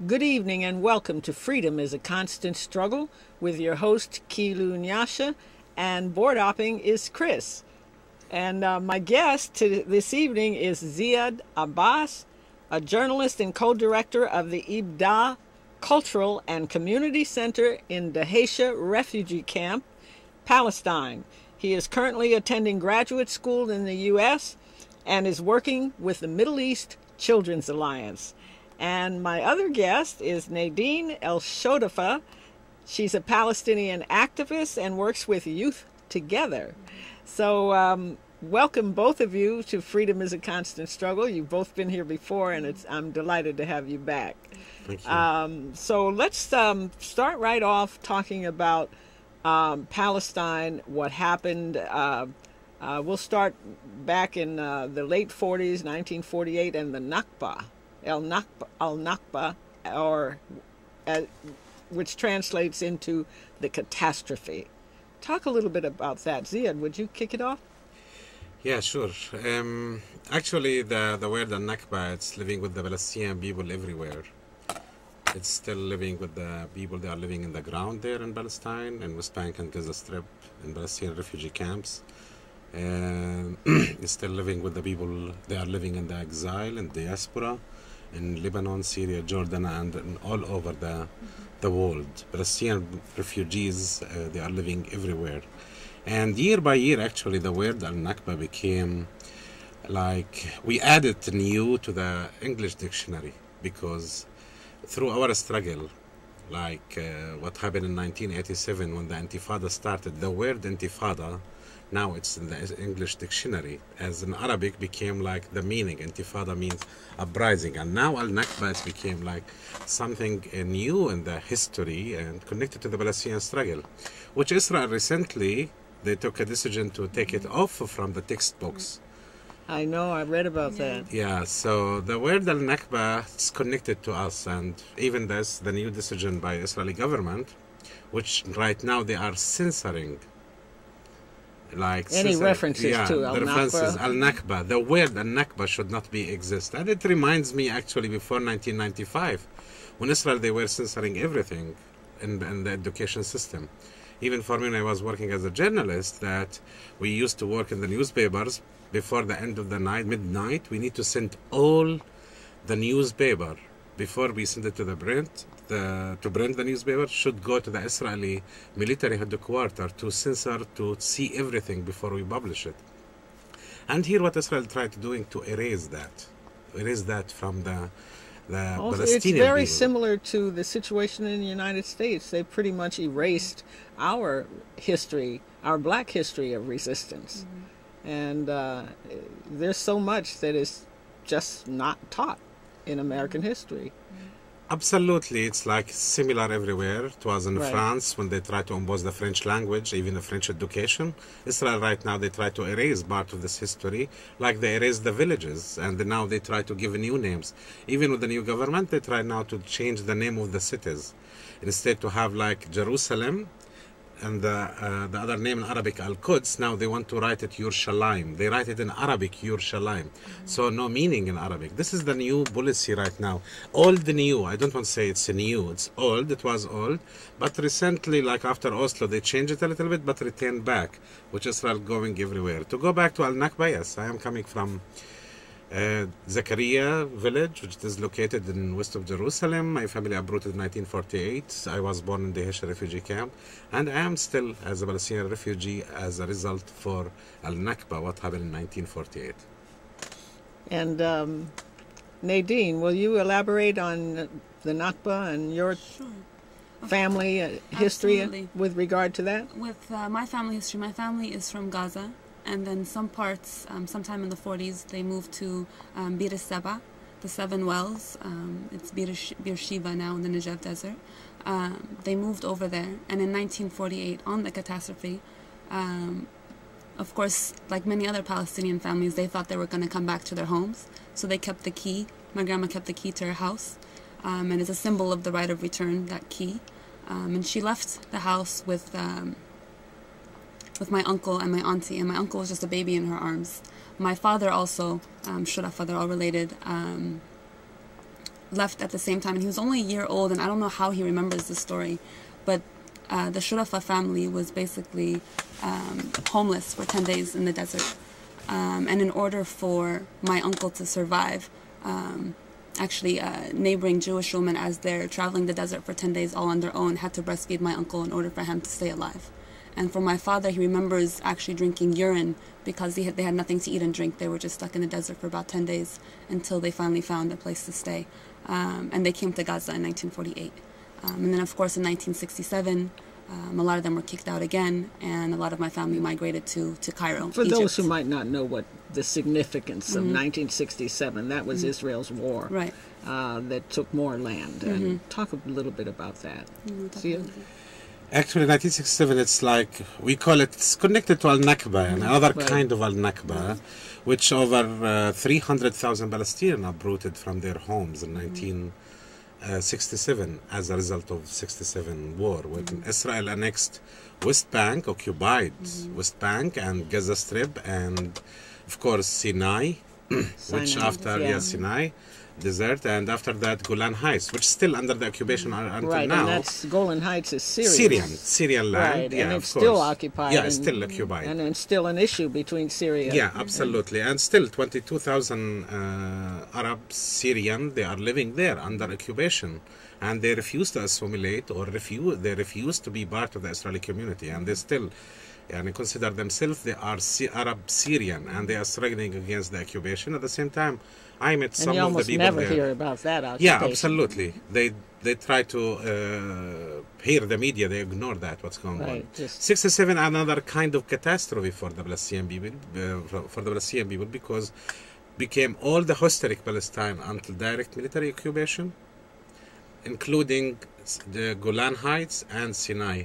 Good evening and welcome to Freedom is a Constant Struggle with your host, Kilu Nyasha, and board hopping is Chris. And my guest this evening is Ziad Abbas, a journalist and co-director of the Ibda Cultural and Community Center in Dheisheh Refugee Camp, Palestine. He is currently attending graduate school in the U.S. and is working with the Middle East Children's Alliance. And my other guest is Nadeen Elshorafa. She's a Palestinian activist and works with Youth Together. So welcome both of you to Freedom is a Constant Struggle. You've both been here before, and I'm delighted to have you back. Thank you. So let's start right off talking about Palestine, what happened. We'll start back in the late 40s, 1948, and the Nakba. Al-Nakba, or which translates into the catastrophe. Talk a little bit about that. Ziad, would you kick it off? Yeah, sure. Actually, the word Al-Nakba, it's living with the Palestinian people everywhere. It's still living with the people that are living in the ground there in Palestine, in West Bank and Gaza Strip, in Palestinian refugee camps. It's still living with the people that are living in the exile and diaspora in Lebanon, Syria, Jordan, and all over the world. Palestinian refugees, they are living everywhere. And year by year, actually, the word Al-Nakba became like, we added new to the English dictionary, because through our struggle, like what happened in 1987 when the Intifada started, the word Intifada, now it's in the English dictionary, as in Arabic became like the meaning. Intifada means uprising, and now Al-Nakba became like something new in the history and connected to the Palestinian struggle, which Israel recently, they took a decision to take it off from the textbooks. I know, I read about that. Yeah, so the word Al-Nakba is connected to us, and even this, the new decision by Israeli government, which right now they are censoring like any references to Al-Nakba. The references Al-Nakba. The word Al-Nakba should not be exist. And it reminds me actually before 1995, when Israel, they were censoring everything in the education system. Even for me, when I was working as a journalist, that we used to work in the newspapers before the end of the night, midnight, we need to send all the newspaper before we send it to the print. To print the newspaper should go to the Israeli military headquarters to censor, to see everything before we publish it. And here what Israel tried to doing to erase that from the also, Palestinian it's very people. similar to the situation in the United States. They pretty much erased our history, our black history of resistance. And there's so much that is just not taught in American history. Absolutely, it's like similar everywhere. It was in Right. France when they tried to impose the French language, even the French education. Israel right now, they try to erase part of this history, like they erased the villages, and now they try to give new names. Even with the new government, they try now to change the name of the cities. Instead to have like Jerusalem, and the other name in Arabic, Al-Quds, now they want to write it Yerushalayim. They write it in Arabic, Yerushalayim. So no meaning in Arabic. This is the new policy right now. Old new. I don't want to say it's new. It's old. It was old. But recently, like after Oslo, they changed it a little bit, but returned back, which is going everywhere. To go back to Al-Nakba, yes, I am coming from Zakaria village, which is located in west of Jerusalem. My family uprooted in 1948. I was born in the Dheisheh refugee camp, and I am still as a Palestinian refugee as a result for Al-Nakba, what happened in 1948. And Nadeen, will you elaborate on the Nakba and your family history Absolutely. with regard to that? With my family history, my family is from Gaza, and then some parts, sometime in the 40s, they moved to Bir Saba, the Seven Wells. It's Bir Sheba now in the Negev Desert. They moved over there, and in 1948, on the catastrophe, of course, like many other Palestinian families, they thought they were going to come back to their homes, so they kept the key. My grandma kept the key to her house, and it's a symbol of the right of return, that key. And she left the house with my uncle and my auntie, and my uncle was just a baby in her arms. My father also, Shorafa, they're all related, left at the same time, and he was only a year old, and I don't know how he remembers the story, but the Elshorafa family was basically homeless for 10 days in the desert. And in order for my uncle to survive, actually neighboring Jewish women, as they're traveling the desert for 10 days all on their own, had to breastfeed my uncle in order for him to stay alive. And for my father, he remembers actually drinking urine because they had nothing to eat and drink. They were just stuck in the desert for about 10 days until they finally found a place to stay. And they came to Gaza in 1948. And then, of course, in 1967, a lot of them were kicked out again, and a lot of my family migrated to Cairo, For Egypt. those who might not know what the significance of 1967, that was Israel's war Right. that took more land. And talk a little bit about that. Ziad? Actually, 1967, it's like, we call it, it's connected to Al-Nakba, another kind of Al-Nakba, which over 300,000 Palestinians uprooted from their homes in 1967 as a result of 67 war, when Israel annexed West Bank, occupied West Bank and Gaza Strip, and of course Sinai, which after Sinai desert, and after that Golan Heights, which is still under the occupation until Right, now. and that's Golan Heights is Syrian. Syrian land. Right, Yeah, and of it's course. still occupied. Yeah, it's still occupied. And it's still an issue between Syria. Yeah, absolutely. And still 22,000 Arab Syrian, they are living there under occupation. And they refuse to assimilate, or they refuse to be part of the Israeli community. And they still consider themselves, they are Arab Syrian, and they are struggling against the occupation. At the same time, I met some of the people never there. hear about that occupation. Yeah, absolutely. They try to hear the media, they ignore that, what's going on. 67, another kind of catastrophe for the Palestinian people, because became all the historic Palestine until direct military occupation, including the Golan Heights and Sinai,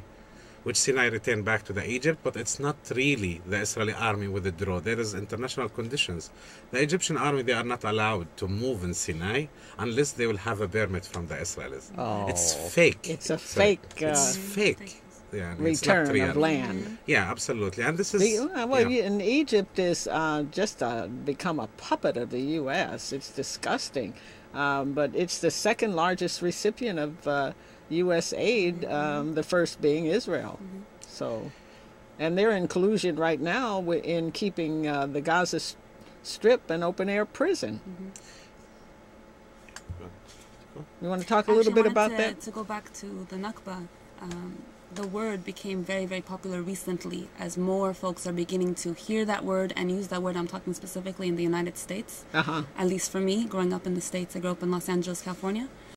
which Sinai returned back to the Egypt, but it's not really the Israeli army withdraw. There is international conditions. The Egyptian army, they are not allowed to move in Sinai unless they will have a permit from the Israelis. Oh, it's fake. It's a fake. It's fake. Yeah, return it's not real. of land. Yeah, absolutely. And this is in Egypt is just become a puppet of the U.S. It's disgusting, but it's the second largest recipient of U.S. aid, the first being Israel. So, and their inclusion right now in keeping the Gaza Strip an open-air prison. You want to talk a little bit about that? To go back to the Nakba, the word became very, very popular recently as more folks are beginning to hear that word and use that word. I'm talking specifically in the United States. At least for me, growing up in the States, I grew up in Los Angeles, California.